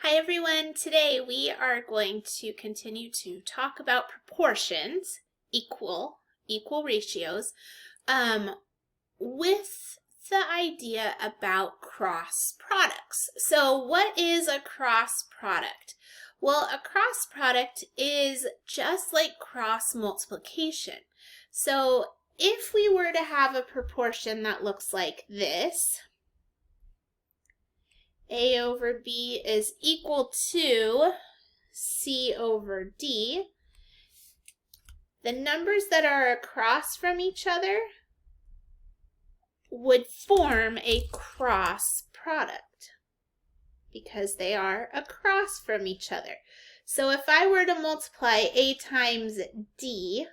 Hi everyone, today we are going to continue to talk about proportions, equal ratios, with the idea about cross products. So what is a cross product? Well, a cross product is just like cross multiplication. So if we were to have a proportion that looks like this, A over B is equal to C over D. The numbers that are across from each other would form a cross product because they are across from each other. So if I were to multiply A times D,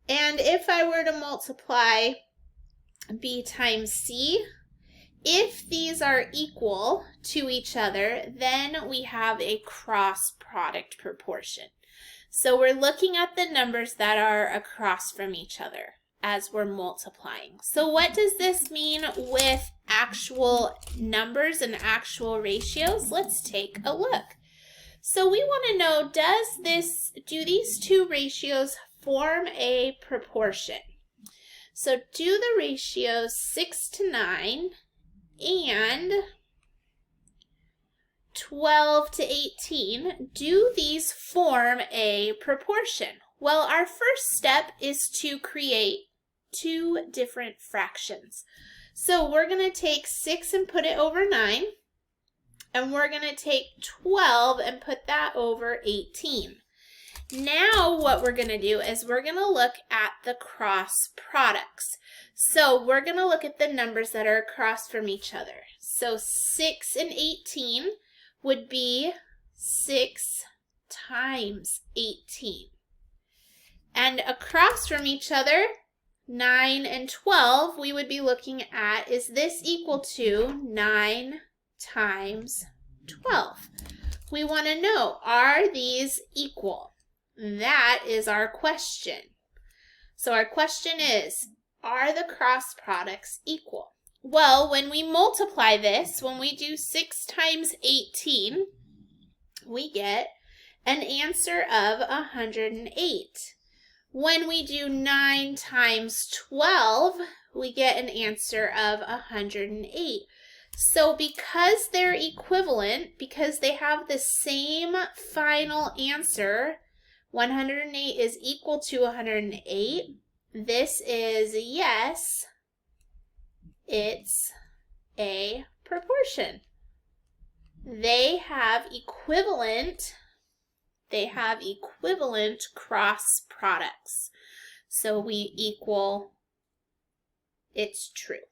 and if I were to multiply B times C, if these are equal to each other, then we have a cross product proportion. So we're looking at the numbers that are across from each other as we're multiplying. So what does this mean with actual numbers and actual ratios? Let's take a look. So we want to know, do these two ratios form a proportion? So do the ratios 6 to 9 and 12 to 18, do these form a proportion? Well, our first step is to create two different fractions. So we're going to take 6 and put it over 9, and we're going to take 12 and put that over 18. Now what we're going to do is we're going to look at the cross products. So we're going to look at the numbers that are across from each other. So 6 and 18 would be 6 times 18. And across from each other, 9 and 12, we would be looking at, is this equal to 9 times 12? We want to know, are these equal? That is our question. So our question is, are the cross products equal? Well, when we multiply this, when we do 6 times 18, we get an answer of 108. When we do 9 times 12, we get an answer of 108. So because they're equivalent, because they have the same final answer, 108 is equal to 108. This is yes, it's a proportion. They have equivalent cross products. So we equal, it's true.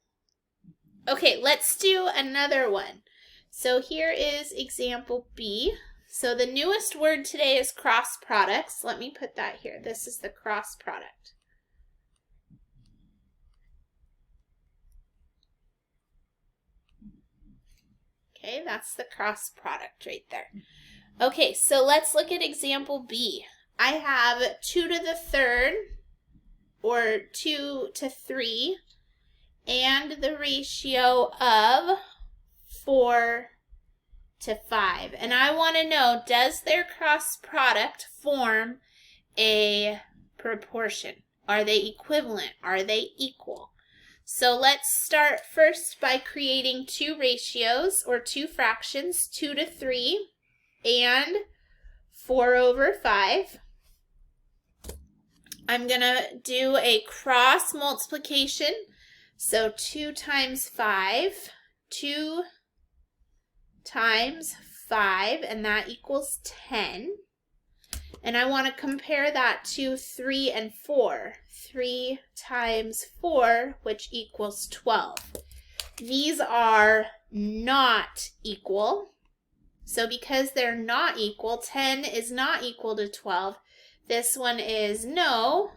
Okay, let's do another one. So here is example B. So the newest word today is cross products. Let me put that here. This is the cross product. Okay, that's the cross product right there. Okay, so let's look at example B. I have 2 to the third, or 2 to 3, and the ratio of 4 to 5. And I want to know, does their cross product form a proportion? Are they equivalent? Are they equal? So let's start first by creating two ratios or two fractions, 2 to 3 and 4 over 5. I'm going to do a cross multiplication. So 2 times 5, 2 times 5, and that equals 10. And I want to compare that to 3 and 4. 3 times 4, which equals 12. These are not equal. So because they're not equal, 10 is not equal to 12. This one is no,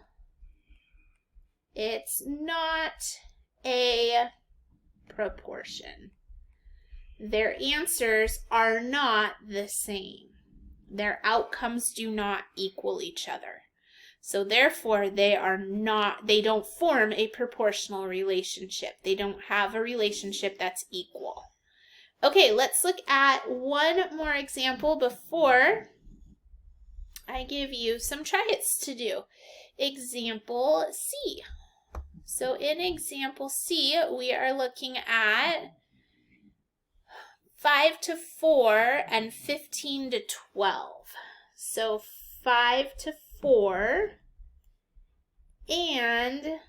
it's not a proportion. Their answers are not the same. Their outcomes do not equal each other. So therefore, they don't form a proportional relationship. They don't have a relationship that's equal. Okay, let's look at one more example before I give you some try-its to do. Example C. So in example C, we are looking at 5 to 4 and 15 to 12. So 5 to 4 and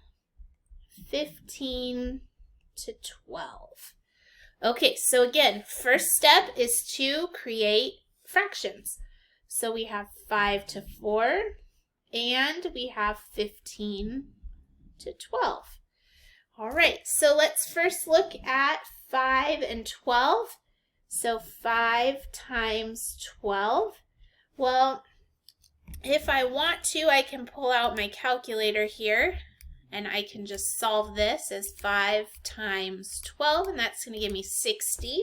15 to 12. Okay, so again, first step is to create fractions. So we have 5 to 4 and we have 15 to 12. All right, so let's first look at 5 and 12. So 5 times 12. Well, if I want to, I can pull out my calculator here and I can just solve this as 5 times 12, and that's going to give me 60.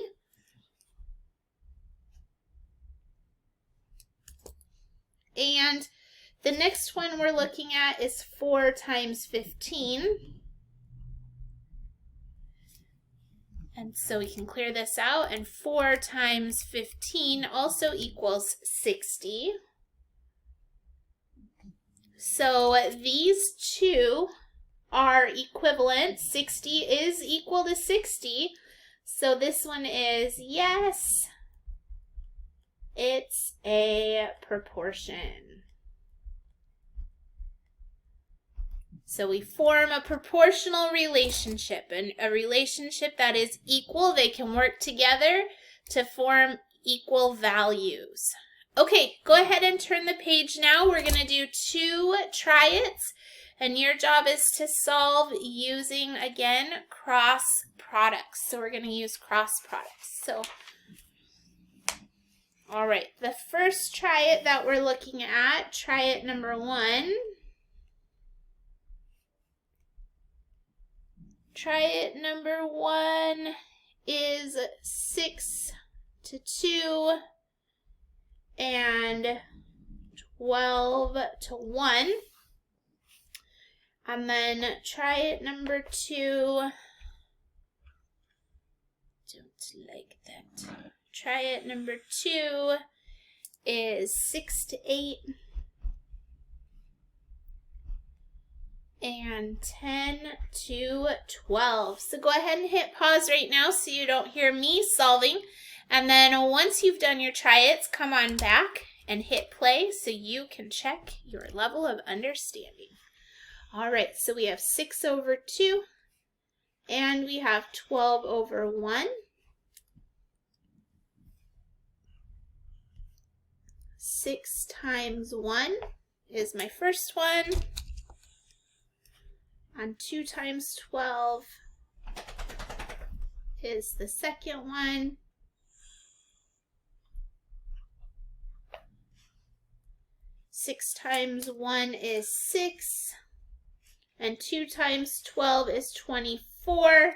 And the next one we're looking at is 4 times 15. And so we can clear this out, and 4 times 15 also equals 60. So these two are equivalent. 60 is equal to 60. So this one is yes, it's a proportion. So we form a proportional relationship, and a relationship that is equal. They can work together to form equal values. Okay, go ahead and turn the page now. We're going to do 2 try-its, and your job is to solve using, again, cross products. So we're going to use cross products. So, all right, the first try-it that we're looking at, try-it number 1. Try-it number 1 is 6 to 2 and 12 to 1. And then try-it number 2, don't like that. Try-it number 2 is 6 to 8. And 10 to 12. So go ahead and hit pause right now so you don't hear me solving. And then once you've done your try-its, come on back and hit play so you can check your level of understanding. All right, so we have 6 over 2 and we have 12 over 1. 6 times 1 is my first one. And 2 times 12 is the second one. 6 times 1 is 6. And 2 times 12 is 24.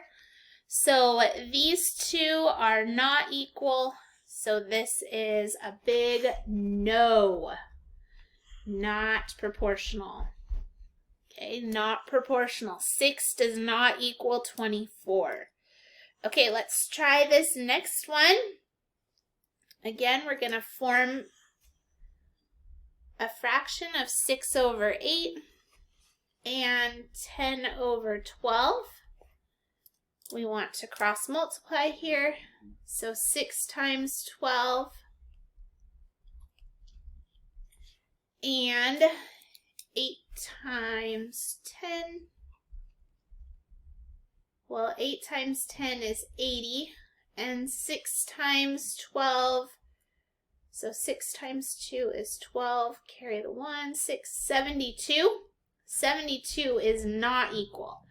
So these two are not equal. So this is a big no. Not proportional. Okay, not proportional. 6 does not equal 24. Okay, let's try this next one. Again, we're going to form a fraction of 6 over 8 and 10 over 12. We want to cross multiply here. So 6 times 12 and 8 times 10. Well, 8 times 10 is 80, and 6 times 12, so 6 times 2 is 12, carry the 1, 6, 72. 72 is not equal.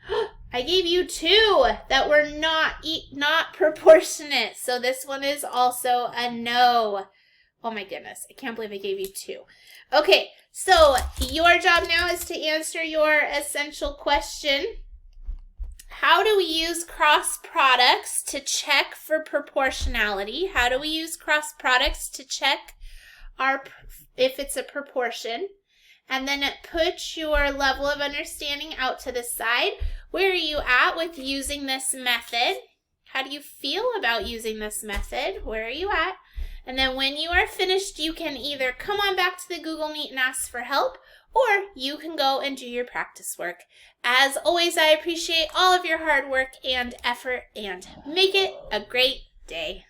I gave you 2 that were not proportionate, so this one is also a no. Oh my goodness, I can't believe I gave you 2. Okay, so your job now is to answer your essential question. How do we use cross products to check for proportionality? How do we use cross products to check if it's a proportion? And then put your level of understanding out to the side. Where are you at with using this method? How do you feel about using this method? Where are you at? And then when you are finished, you can either come on back to the Google Meet and ask for help, or you can go and do your practice work. As always, I appreciate all of your hard work and effort, and make it a great day.